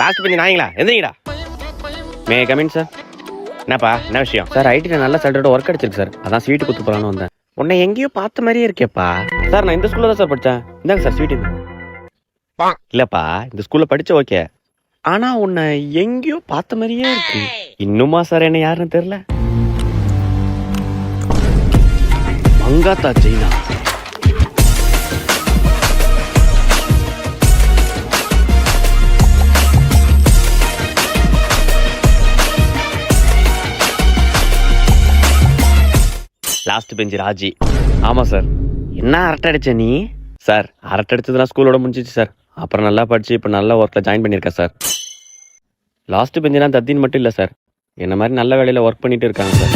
Last bench நாயங்களா எந்திரிங்கடா. May come in sir. என்னப்பா என்ன விஷயம்? சார் ஐடில நல்ல சேலரியோட ஒர்க் அடிச்சிருக்கு சார், அதான் ஸ்வீட் குத்து போலான்னு வந்தேன். உன்னை எங்கேயோ பார்த்த மாதிரியே இருக்கேப்பா. சார் நான் இந்த ஸ்கூல்ல தான் சார் படித்தேன். இந்தாங்க சார் ஸ்வீட். இல்லப்பா இந்த ஸ்கூல்ல படிச்ச ஓகே, ஆனா உன்னை எங்கேயோ பார்த்த மாதிரியே இருக்கு. இன்னுமா சார் என்ன யாருன்னு தெரியல? Mankatha China. Last bench Raji. ஆமா சார். என்ன அரட்டை அடிச்ச நீ? சார் அரட்டை அடிச்சதுனா ஸ்கூலோட முடிஞ்சிச்சு சார். அப்புறம் நல்லா படிச்சு இப்போ நல்ல ஒர்க்கில் ஜாயின் பண்ணியிருக்கேன் சார். லாஸ்ட் பெஞ்சுனா தத்தின்னு மட்டும் இல்லை சார், என்ன மாதிரி நல்ல வேலையில் ஒர்க் பண்ணிட்டு இருக்காங்க சார்.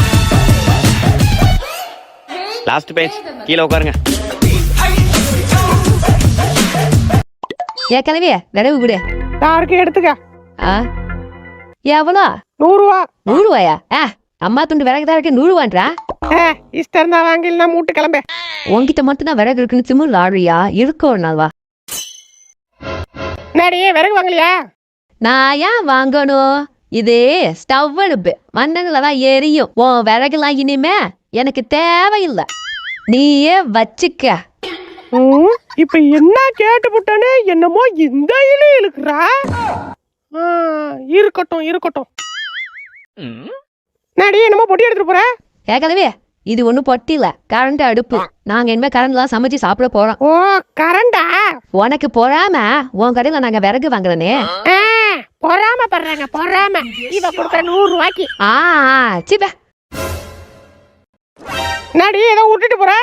லாஸ்ட் பெஞ்ச் கீழே உட்காருங்க. ஏ கிளவிய விரவு விடு. யாருக்கு எடுத்துக்க. எவ்வளோ? 100 ரூபா. 100 ரூபாயா? அம்மா துண்டு விறகு தான் இருக்கு 100 ரூபான்றா? இஷ்டம் இருந்தா வாங்கினா மூட்டு கிளம்ப. உன்கிட்ட மட்டும் தான் விறகு இருக்குன்னு திமிர் ஆடுறியா? இருக்கோ ஒரு நாள் வா. நடியே விறகு வாங்கலையா? நான் ஏன் வாங்கணும்? இது ஸ்டவ் அடுப்பு, மண்ணெண்ணில் தான் எரியும். உன் விறகுலாம் இனிமே எனக்கு தேவையில்லை, நீயே வச்சுக்க. இப்ப என்ன கேட்டு புட்டானே என்னமோ இந்த இலு இழுக்குறா. இருக்கட்டும் இருக்கட்டும். நடி என்னமோ பொட்டி எடுத்துட்டு போற? கேட்கலவே, இது ஒன்றும் பொட்டி இல்ல, கரண்ட் அடுப்பு. நாங்க இனிமே கரண்ட்லாம் சமைச்சு சாப்பிட போறோம். ஓ கரண்டா? உனக்கு பொறாம உன் கடையில நாங்க விறகு வாங்குறனே. பொறாம பண்றாங்க பொறாம. இவ கொடுத்த 100 ரூபாய்க்கு. சிப்ப நடி ஏதோ விட்டுட்டு போற?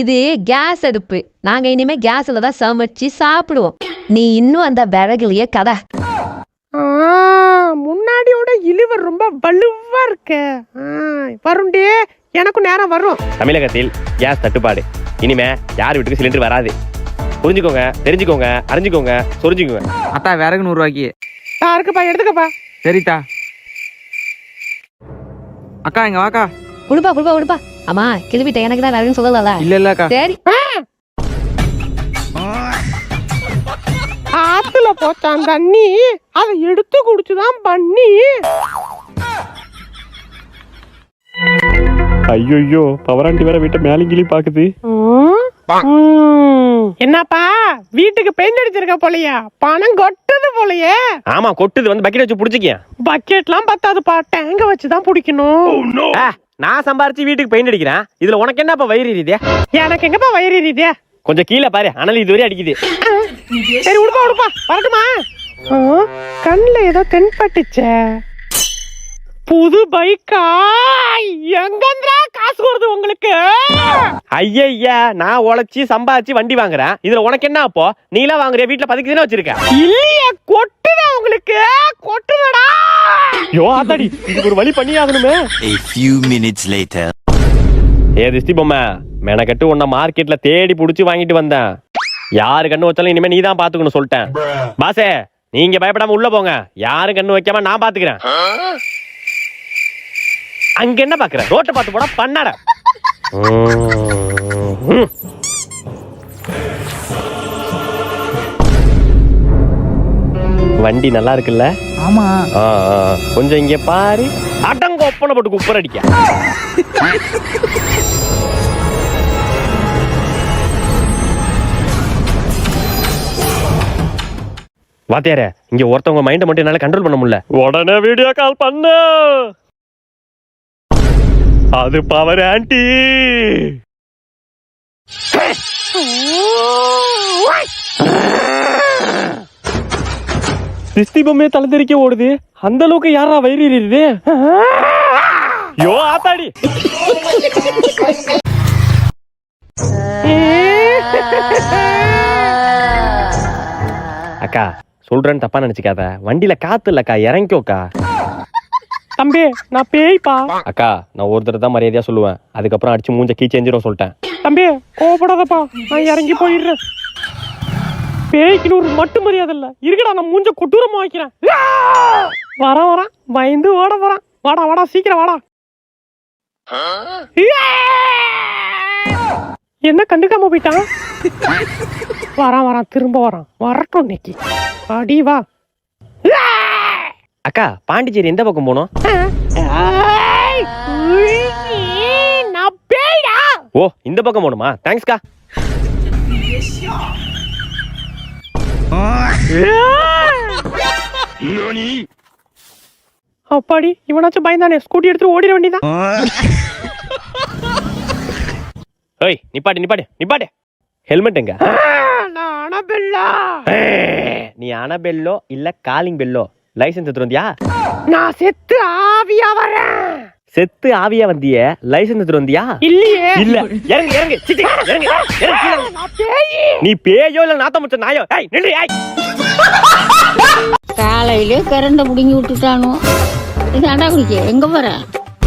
இது கேஸ் அடுப்பு. நாங்க இனிமே கேஸ்ல தான் சமைச்சு சாப்பிடுவோம். நீ இன்னும் அந்த விறகுலயே கதை. முன்னாடியோட இழுவர் ரொம்ப வலுவா இருக்க. வருண்டே, எனக்கும் நேரம் வரும். தமிழகத்தில் கேஸ் தட்டுப்பாடு. இனிமே யார் வீட்டுக்கு சிலிண்டர் வராது. புரிஞ்சுக்கோங்க, தெரிஞ்சுக்கோங்க, அறிஞ்சுக்கோங்க, சொரிஞ்சுக்கோங்க. அத்தா விறகு 100 ரூபாய்க்கு. இருக்குப்பா எடுத்துக்கப்பா. சரித்தா. அக்கா இங்க வாக்கா. குடுப்பா குடுப்பா குடுப்பா. அம்மா கிளவிட்ட எனக்கு தான் விறகுன்னு சொல்லல. இல்ல அக்கா. சரி. ஆத்துல போச்சான் தண்ணி, அதை எடுத்து குடிச்சுதான் பண்ணி. ஐயோ பவராண்டி வேற வீட்டை மேலங்கிலி பாக்குது. என்னப்பா வீட்டுக்கு பெயிண்ட் அடிச்சிருக்க போலையா? பணம் கொட்டுது போலையே. ஆமா கொட்டுது, வந்து பக்கெட் வச்சு புடிச்சிக்க. பக்கெட்லாம் பத்தாதுப்பா, டேங்க வச்சுதான் பிடிக்கணும். நான் சம்பாரிச்சு வீட்டுக்கு பெயிண்ட் அடிக்கிறேன், இதுல உனக்கு என்னப்பா வயிறு எரியுதே? எனக்கு எங்கப்பா வயிறு எரியுதே? கொஞ்சம் கீழே பாரு, அனல் இதுவரை அடிக்குது. சரி உடுப்பா உடுப்பா, வரட்டுமா? கண்ணுல ஏதோ தென்பட்டுச்ச. புது பைக்கா? எங்கன்றா காசு வருது உங்களுக்கு? ஐயா நான் உழைச்சி சம்பாதிச்சு வண்டி வாங்குறேன், இதுல உனக்கு என்ன? அப்போ நீலாம் வாங்குறிய, வீட்டுல பதுக்கிதானே வச்சிருக்க. இல்லையே, கொட்டுதா உங்களுக்கு? கொட்டுதடா. யோ ஆத்தாடி, இதுக்கு ஒரு வழி பண்ணி ஆகணுமே. A few minutes later. ஏ திஸ்தி பொம்மை, மெனக்கட்டு உன்னை மார்க்கெட்ல தேடி புடிச்சு வாங்கிட்டு வந்தேன். யாரு கண்ணு வச்சாலும் இனிமே நீ தான் பாத்துக்கணும் சொல்லிட்டேன். பாசே நீங்க பயப்படாம உள்ள போங்க, யாரும் கண்ணு வைக்காம நான் பாத்துக்கிறேன். அங்க என்ன பாக்குற? ரோட்டை பார்த்து போட பண்ணாட. வண்டி நல்லா இருக்குல்ல? ஆமா. கொஞ்சம் இங்க பாரு. அடங்க ஒப்பனை போட்டு குப்பர் அடிக்க. வாத்தியாரே, இங்க ஒருத்தவங்க மைண்ட மட்டும் என்னால கண்ட்ரோல் பண்ண முடியல. உடனே வீடியோ கால் பண்ண. அது பவர் ஆன்டி. திஸ்தி பொம்மையை தலைதறிக்க ஓடுது, அந்த அளவுக்கு யாரா வயிறு எரியுது? யோ ஆத்தாடி. அக்கா சொல்றேன்னு தப்பா நினைச்சுக்காத, வண்டியில காத்து இல்லக்கா, இறங்கிக்கோக்கா. தம்பி நான் பேய்ப்பா. அக்கா நான் ஒரு தடவை தான் மரியாதையா சொல்லுவேன், அதுக்கப்புறம் அடிச்சு மூஞ்ச கீச்சேஞ்சிரும் சொல்லிட்டேன். தம்பி கோவப்படாதப்பா, நான் இறங்கி போயிடுறேன். பேய்க்குன்னு ஒரு மட்டும் மரியாதை இல்ல இருக்குடா, நான் மூஞ்ச கொட்டூரமா வைக்கிறேன். வரான் பயந்து ஓட போறான். வாடா வாடா சீக்கிரம் வாடா. என்ன கண்டுக்காம போயிட்டான்? வரான் திரும்ப வரான். வரட்டும் இன்னைக்கு. அடி வா. அக்கா பாண்டிச்சேரி எந்த பக்கம் போகணும்? நான் பேயா? ஓ இந்த பக்கம் போகணுமா? தேங்க்ஸ்க்கா. அப்பாடி, இவனாச்சும் பயந்தானே. ஸ்கூட்டி எடுத்து ஓடிட வேண்டியதான். ஏய் நிப்பாட்டு நிப்பாட்டு நிப்பாட்டு. ஹெல்மெட் எங்க? நான் அனபெல்லா. நீ அனபெல்லோ இல்ல காலிங் பெல்லோ லைசென்ஸ் எடுத்து வந்தியா? நான் செத்து ஆவியா வரேன். செத்து ஆவியா வந்திய லைசென்ஸ் எடுத்து வந்தியா? இல்லையே. இல்ல இறங்கு இறங்கு சிச்சி இறங்கு இறங்கு கீழ இறங்கு. நான் பேயி. நீ பேயோ இல்ல நாத்த முச்ச நாயோ? ஏய் நில்லு ஏய். காலையிலே கரண்ட புடுங்கி விட்டுட்டானோ. இது அண்டா குடிக்க எங்க போற?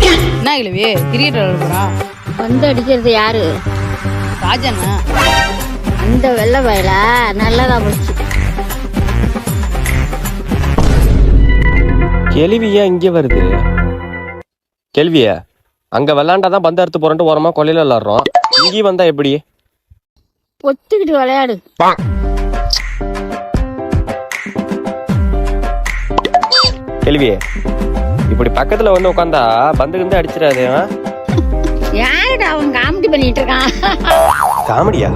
என்ன கிழவி கிரிக்கெட் விளையாட போறா? வந்து அடிக்கிறது யாரு? ராஜண்ணா. அந்த வெள்ளை வயல நல்லதா போச்சு. கேள்வியா இங்க வருது? கேள்வியா அங்க விளாண்டாதான் பந்து அறுத்து போறேன்ட்டு ஓரமா கொல்லையில விளாடுறோம். இங்கேயும் வந்தா எப்படி? பொத்துக்கிட்டு விளையாடு. கேள்வியே இப்படி பக்கத்துல வந்து உட்காந்தா பந்து கிந்து அடிச்சிடாது. யாருடா அவன் காமெடி பண்ணிட்டு இருக்கான்? காமெடியா?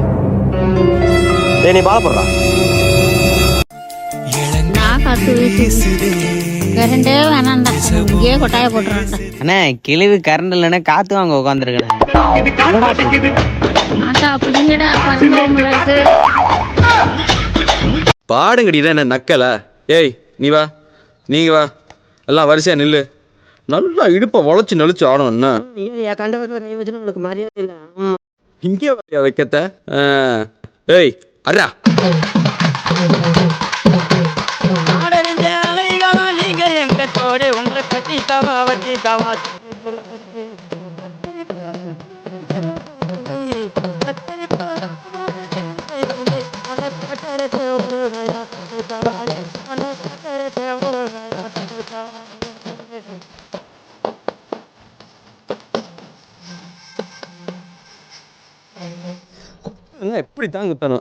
டேய் நீ பால போடுறா. நான் காத்து வீசுது. கரண்டே வேணாண்டா, இங்கேயே கொட்டாய போட்டுறான்டா. அண்ணே கிழவி கரண்ட் இல்லைன்னா காத்து வாங்க உட்காந்துருக்கேன். ஆட்டா அப்படிங்கடா பண்ணுறவங்களுக்கு. பாடுங்கடிதான் என்ன நக்கல. ஏய் நீ வா, நீங்க வா, எல்லாம் வரிசையா நில்லு. நல்லா இடுப்பை வளைச்சு நெளிச்சு ஆடணும். என்ன இங்கே வரையா வைக்கத்த? ஏய் அடா எப்படி தான் குத்தணும்?